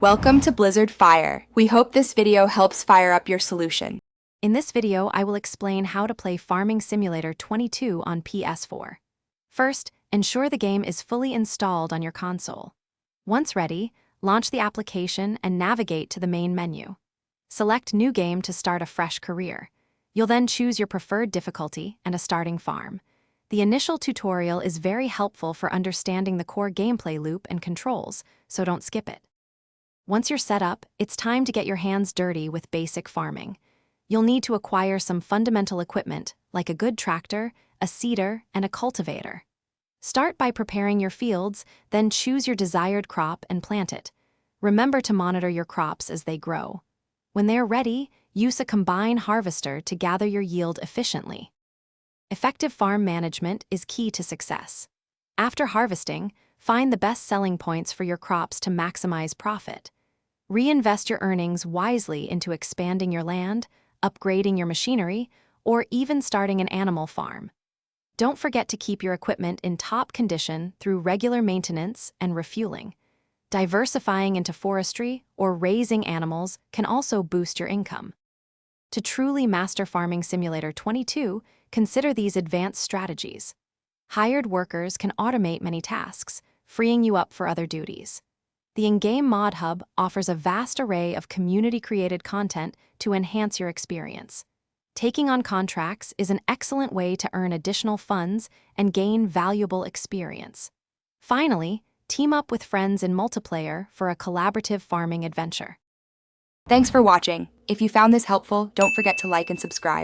Welcome to Blizzard Fire. We hope this video helps fire up your solution. In this video, I will explain how to play Farming Simulator 22 on PS4. First, ensure the game is fully installed on your console. Once ready, launch the application and navigate to the main menu. Select New Game to start a fresh career. You'll then choose your preferred difficulty and a starting farm. The initial tutorial is very helpful for understanding the core gameplay loop and controls, so don't skip it. Once you're set up, it's time to get your hands dirty with basic farming. You'll need to acquire some fundamental equipment, like a good tractor, a seeder, and a cultivator. Start by preparing your fields, then choose your desired crop and plant it. Remember to monitor your crops as they grow. When they're ready, use a combine harvester to gather your yield efficiently. Effective farm management is key to success. After harvesting, find the best selling points for your crops to maximize profit. Reinvest your earnings wisely into expanding your land, upgrading your machinery, or even starting an animal farm. Don't forget to keep your equipment in top condition through regular maintenance and refueling. Diversifying into forestry or raising animals can also boost your income. To truly master Farming Simulator 22, consider these advanced strategies. Hired workers can automate many tasks, freeing you up for other duties. The in-game Mod Hub offers a vast array of community-created content to enhance your experience. Taking on contracts is an excellent way to earn additional funds and gain valuable experience. Finally, team up with friends in multiplayer for a collaborative farming adventure. Thanks for watching. If you found this helpful, don't forget to like and subscribe.